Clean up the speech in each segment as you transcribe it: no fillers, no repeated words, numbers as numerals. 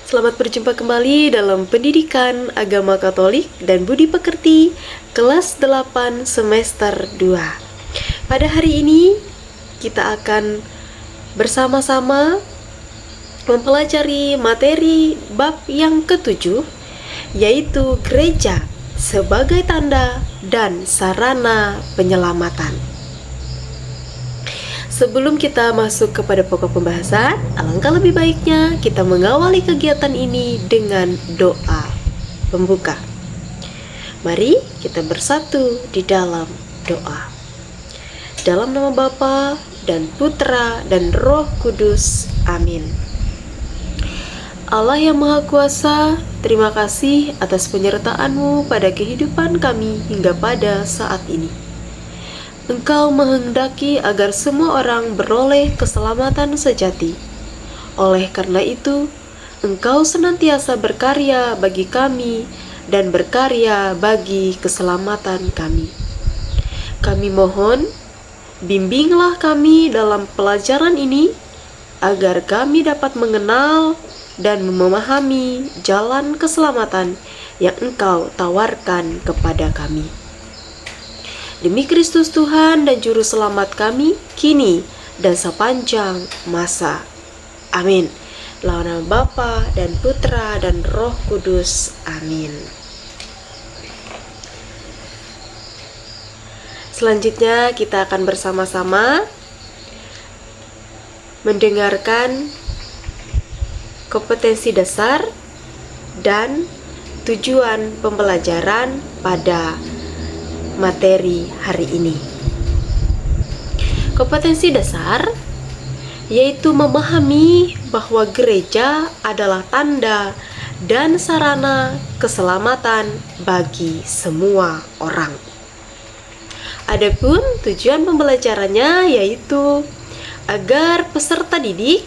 Selamat berjumpa kembali dalam Pendidikan Agama Katolik dan Budi Pekerti kelas 8 semester 2. Pada hari ini kita akan bersama-sama mempelajari materi bab yang ke-7, yaitu gereja sebagai tanda dan sarana penyelamatan. Sebelum kita masuk kepada pokok pembahasan, alangkah lebih baiknya kita mengawali kegiatan ini dengan doa pembuka. Mari kita bersatu di dalam doa. Dalam nama Bapa dan Putra dan Roh Kudus. Amin. Allah yang Maha Kuasa, terima kasih atas penyertaan-Mu pada kehidupan kami hingga pada saat ini. Engkau menghendaki agar semua orang beroleh keselamatan sejati. Oleh karena itu, Engkau senantiasa berkarya bagi kami dan berkarya bagi keselamatan kami. Kami mohon, bimbinglah kami dalam pelajaran ini, agar kami dapat mengenal dan memahami jalan keselamatan yang Engkau tawarkan kepada kami. Demi Kristus Tuhan dan Juru Selamat kami, kini dan sepanjang masa. Amin. Dalam nama Bapa dan Putra dan Roh Kudus. Amin. Selanjutnya kita akan bersama-sama mendengarkan kompetensi dasar dan tujuan pembelajaran pada materi hari ini. Kompetensi dasar yaitu memahami bahwa gereja adalah tanda dan sarana keselamatan bagi semua orang. Adapun tujuan pembelajarannya yaitu agar peserta didik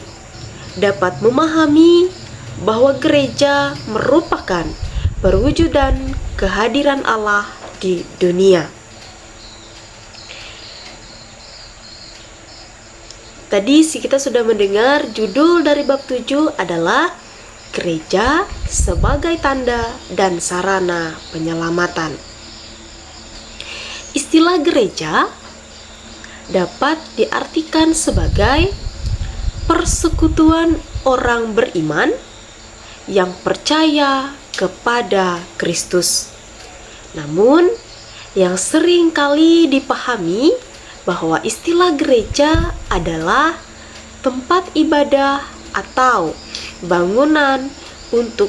dapat memahami bahwa gereja merupakan perwujudan kehadiran Allah di dunia. Tadi kita sudah mendengar judul dari bab 7 adalah gereja sebagai tanda dan sarana penyelamatan. Istilah gereja dapat diartikan sebagai persekutuan orang beriman yang percaya kepada Kristus. Namun, yang sering kali dipahami bahwa istilah gereja adalah tempat ibadah atau bangunan untuk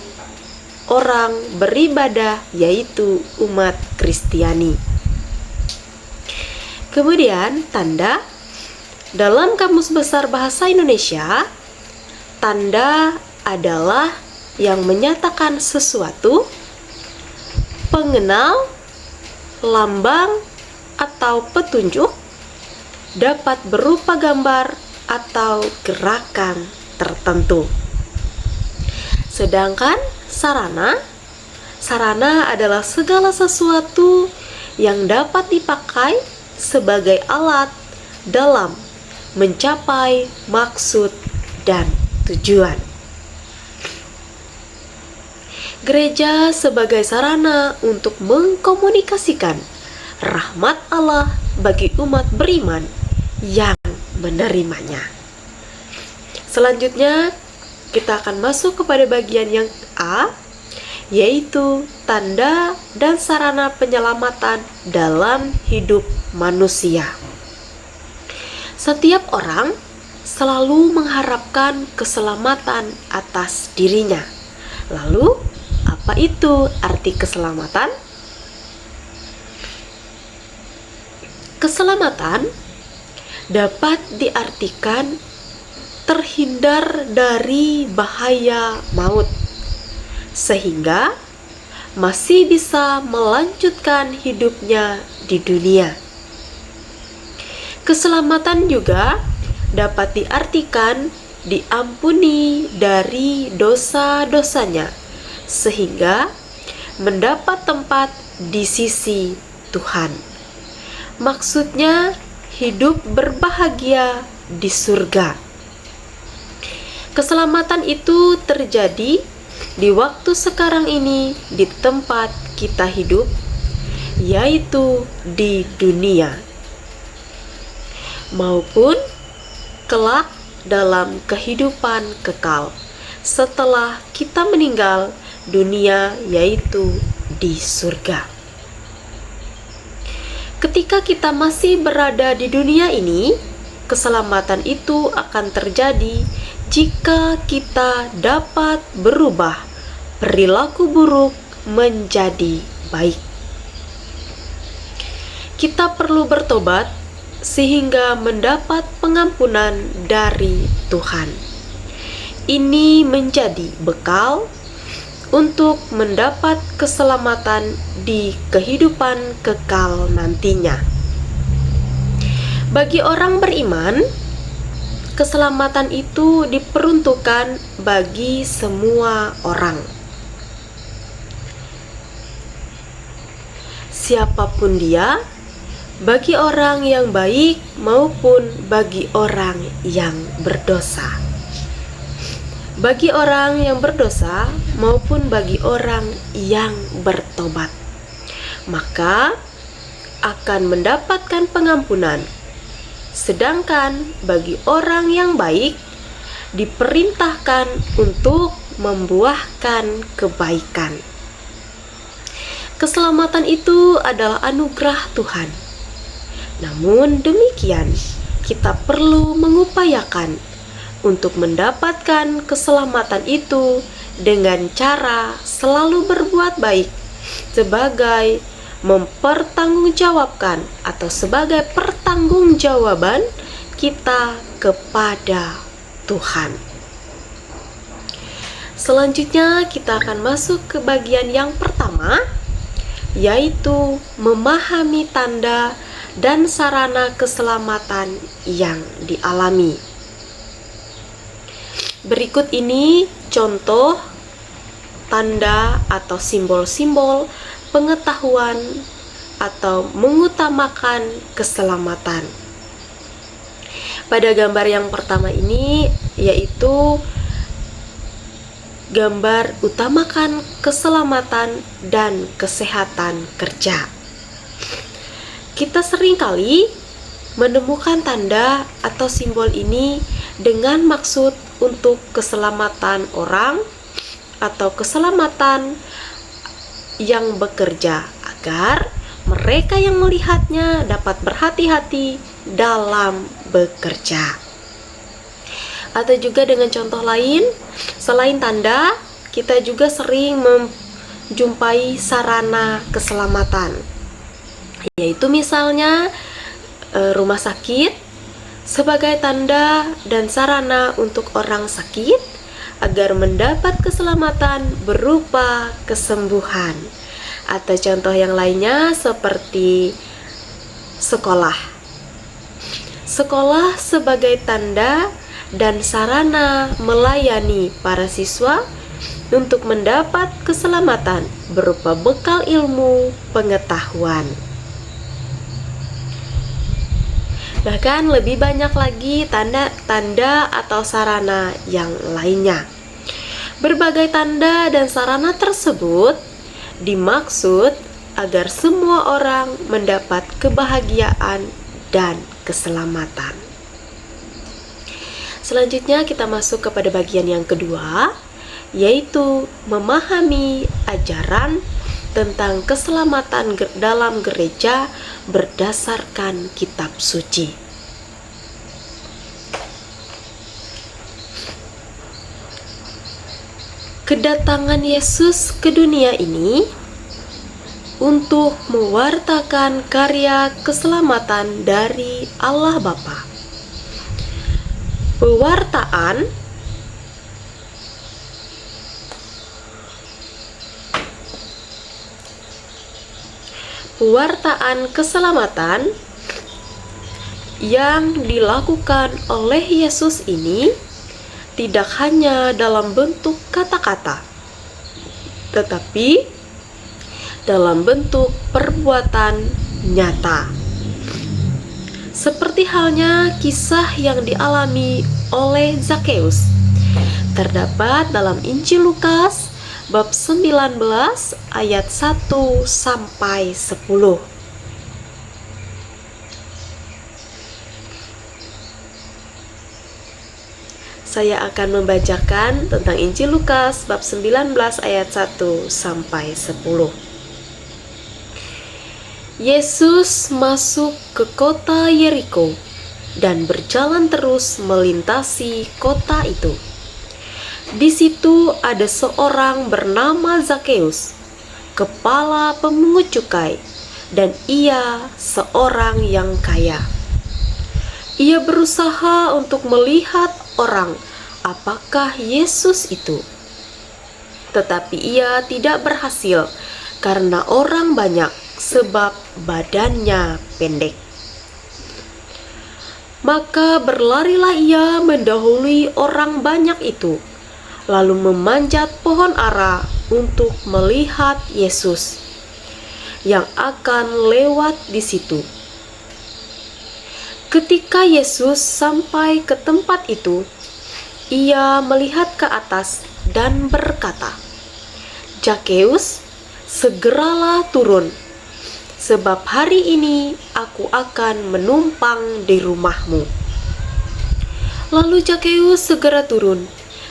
orang beribadah, yaitu umat Kristiani. Kemudian, tanda dalam Kamus Besar Bahasa Indonesia, tanda adalah yang menyatakan sesuatu, pengenal, lambang, atau petunjuk, dapat berupa gambar atau gerakan tertentu. Sedangkan sarana adalah segala sesuatu yang dapat dipakai sebagai alat dalam mencapai maksud dan tujuan. Gereja sebagai sarana untuk mengkomunikasikan rahmat Allah bagi umat beriman yang menerimanya. Selanjutnya, kita akan masuk kepada bagian yang A, yaitu tanda dan sarana penyelamatan dalam hidup manusia. Setiap orang selalu mengharapkan keselamatan atas dirinya. Lalu, apa itu arti keselamatan? Keselamatan dapat diartikan terhindar dari bahaya maut, sehingga masih bisa melanjutkan hidupnya di dunia. Keselamatan juga dapat diartikan diampuni dari dosa-dosanya, sehingga mendapat tempat di sisi Tuhan. Maksudnya hidup berbahagia di surga. Keselamatan itu terjadi di waktu sekarang ini, di tempat kita hidup, yaitu di dunia, maupun kelak dalam kehidupan kekal setelah kita meninggal dunia, yaitu di surga. Ketika kita masih berada di dunia ini, keselamatan itu akan terjadi jika kita dapat berubah perilaku buruk menjadi baik. Kita perlu bertobat sehingga mendapat pengampunan dari Tuhan. Ini menjadi bekal untuk mendapat keselamatan di kehidupan kekal nantinya. Bagi orang beriman, keselamatan itu diperuntukkan bagi semua orang. Siapapun dia, bagi orang yang baik maupun bagi orang yang berdosa. Bagi orang yang berdosa maupun bagi orang yang bertobat, maka akan mendapatkan pengampunan. Sedangkan bagi orang yang baik diperintahkan untuk membuahkan kebaikan. Keselamatan itu adalah anugerah Tuhan. Namun demikian, kita perlu mengupayakan untuk mendapatkan keselamatan itu dengan cara selalu berbuat baik sebagai mempertanggungjawabkan atau sebagai pertanggungjawaban kita kepada Tuhan. Selanjutnya kita akan masuk ke bagian yang pertama, yaitu memahami tanda dan sarana keselamatan yang dialami. Berikut ini contoh tanda atau simbol-simbol pengetahuan atau mengutamakan keselamatan. Pada gambar yang pertama ini yaitu gambar utamakan keselamatan dan kesehatan kerja. Kita seringkali menemukan tanda atau simbol ini dengan maksud untuk keselamatan orang atau keselamatan yang bekerja, agar mereka yang melihatnya dapat berhati-hati dalam bekerja. Atau juga dengan contoh lain, selain tanda, kita juga sering menjumpai sarana keselamatan, yaitu misalnya rumah sakit sebagai tanda dan sarana untuk orang sakit agar mendapat keselamatan berupa kesembuhan. Atau contoh yang lainnya seperti sekolah. Sekolah sebagai tanda dan sarana melayani para siswa untuk mendapat keselamatan berupa bekal ilmu pengetahuan. Bahkan lebih banyak lagi tanda-tanda atau sarana yang lainnya. Berbagai tanda dan sarana tersebut dimaksud agar semua orang mendapat kebahagiaan dan keselamatan. Selanjutnya kita masuk kepada bagian yang kedua, yaitu memahami ajaran tentang keselamatan dalam gereja berdasarkan kitab suci. Kedatangan Yesus ke dunia ini untuk mewartakan karya keselamatan dari Allah Bapa. Pewartaan keselamatan yang dilakukan oleh Yesus ini tidak hanya dalam bentuk kata-kata, tetapi dalam bentuk perbuatan nyata. Seperti halnya kisah yang dialami oleh Zakheus, terdapat dalam Injil Lukas bab 19 ayat 1 sampai 10. Saya akan membacakan tentang Injil Lukas bab 19 ayat 1 sampai 10. Yesus masuk ke kota Yeriko dan berjalan terus melintasi kota itu. Di situ ada seorang bernama Zakeus, kepala pemungut cukai, dan ia seorang yang kaya. Ia berusaha untuk melihat orang apakah Yesus itu. Tetapi ia tidak berhasil karena orang banyak, sebab badannya pendek. Maka berlarilah ia mendahului orang banyak itu, lalu memanjat pohon ara untuk melihat Yesus yang akan lewat di situ. Ketika Yesus sampai ke tempat itu, ia melihat ke atas dan berkata, "Zakeus, segeralah turun, sebab hari ini aku akan menumpang di rumahmu." Lalu Zakeus segera turun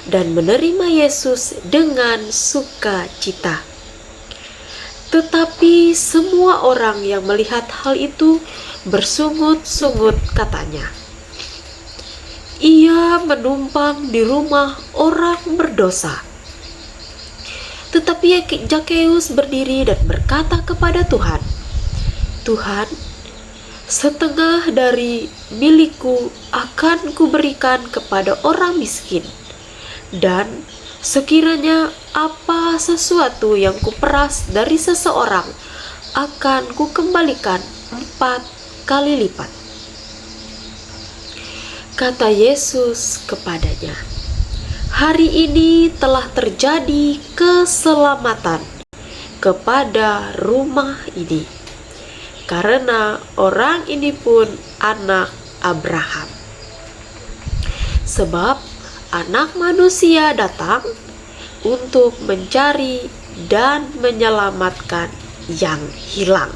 dan menerima Yesus dengan sukacita. Tetapi semua orang yang melihat hal itu bersungut-sungut katanya, "Ia menumpang di rumah orang berdosa." Tetapi Zakeus berdiri dan berkata kepada Tuhan, "Tuhan, setengah dari milikku akan kuberikan kepada orang miskin, dan sekiranya apa sesuatu yang kuperas dari seseorang akan kukembalikan 4 kali lipat." Kata Yesus kepadanya, "Hari ini telah terjadi keselamatan kepada rumah ini, karena orang ini pun anak Abraham. Sebab Anak Manusia datang untuk mencari dan menyelamatkan yang hilang."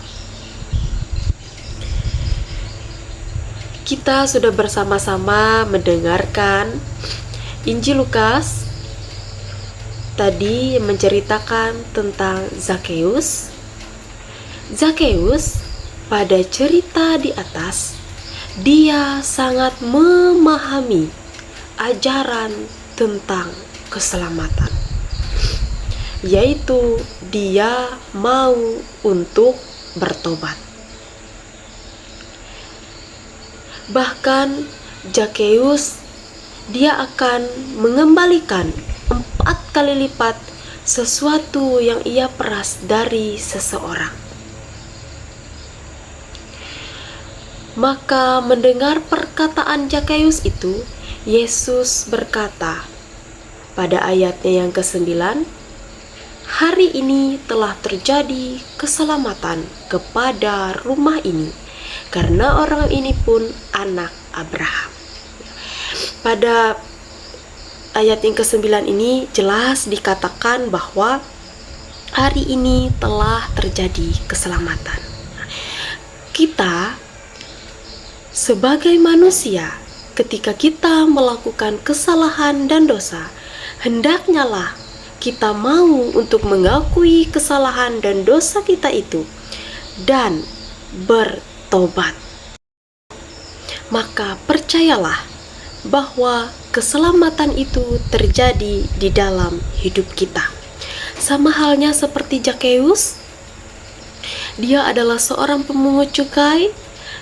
Kita sudah bersama-sama mendengarkan Injil Lukas tadi menceritakan tentang Zakeus. Zakeus pada cerita di atas, dia sangat memahami ajaran tentang keselamatan, yaitu dia mau untuk bertobat. Bahkan Zakeus dia akan mengembalikan 4 kali lipat sesuatu yang ia peras dari seseorang. Maka mendengar perkataan Zakeus itu, Yesus berkata pada ayatnya yang ke-9, "Hari ini telah terjadi keselamatan kepada rumah ini, karena orang ini pun anak Abraham." Pada ayat yang ke-9 ini jelas dikatakan bahwa hari ini telah terjadi keselamatan. Kita sebagai manusia, ketika kita melakukan kesalahan dan dosa, hendaknya lah kita mau untuk mengakui kesalahan dan dosa kita itu dan bertobat. Maka percayalah bahwa keselamatan itu terjadi di dalam hidup kita. Sama halnya seperti Zakeus, dia adalah seorang pemungut cukai,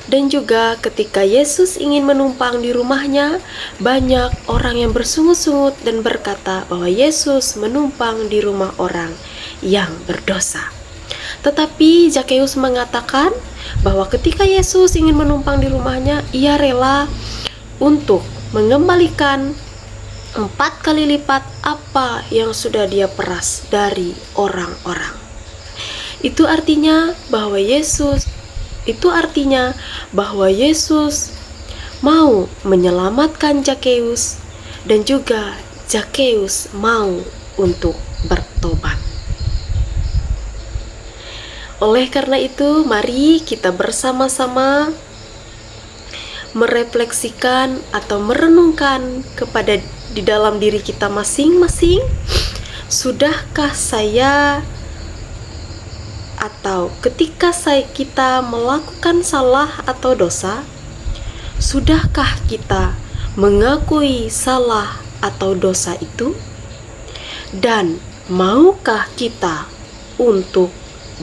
dan juga ketika Yesus ingin menumpang di rumahnya, banyak orang yang bersungut-sungut dan berkata bahwa Yesus menumpang di rumah orang yang berdosa. Tetapi Zakeus mengatakan bahwa ketika Yesus ingin menumpang di rumahnya, ia rela untuk mengembalikan 4 kali lipat apa yang sudah dia peras dari orang-orang. Itu artinya bahwa Yesus mau menyelamatkan Zakeus, dan juga Zakeus mau untuk bertobat. bertobat. Oleh karena itu, mari kita bersama-sama merefleksikan atau merenungkan kepada di dalam diri kita masing-masing. Sudahkah saya atau ketika kita melakukan salah atau dosa, sudahkah kita mengakui salah atau dosa itu? Dan maukah kita untuk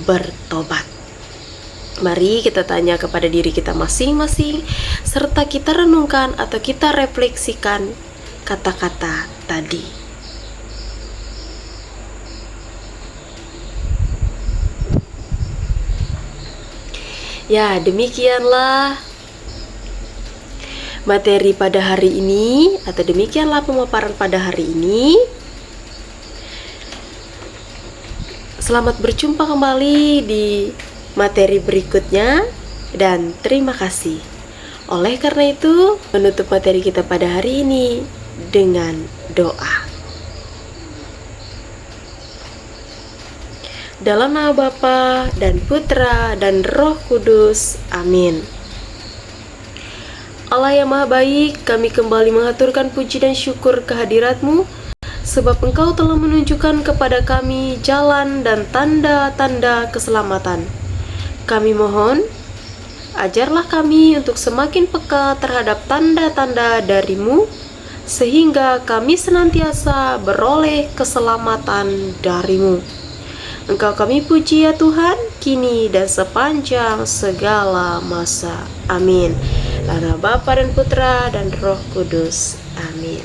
bertobat? Mari kita tanya kepada diri kita masing-masing, serta kita renungkan atau kita refleksikan kata-kata tadi. Ya, demikianlah materi pada hari ini, atau demikianlah pemaparan pada hari ini. Selamat berjumpa kembali di materi berikutnya, dan terima kasih. Oleh karena itu, menutup materi kita pada hari ini dengan doa. Dalam nama Bapa dan Putra dan Roh Kudus. Amin. Allah yang Maha Baik, kami kembali mengaturkan puji dan syukur kehadirat-Mu, sebab Engkau telah menunjukkan kepada kami jalan dan tanda-tanda keselamatan. Kami mohon, ajarlah kami untuk semakin peka terhadap tanda-tanda dari-Mu, sehingga kami senantiasa beroleh keselamatan dari-Mu. Engkau kami puji ya Tuhan, kini dan sepanjang segala masa. Amin. Dalam nama Bapa dan Putra dan Roh Kudus. Amin.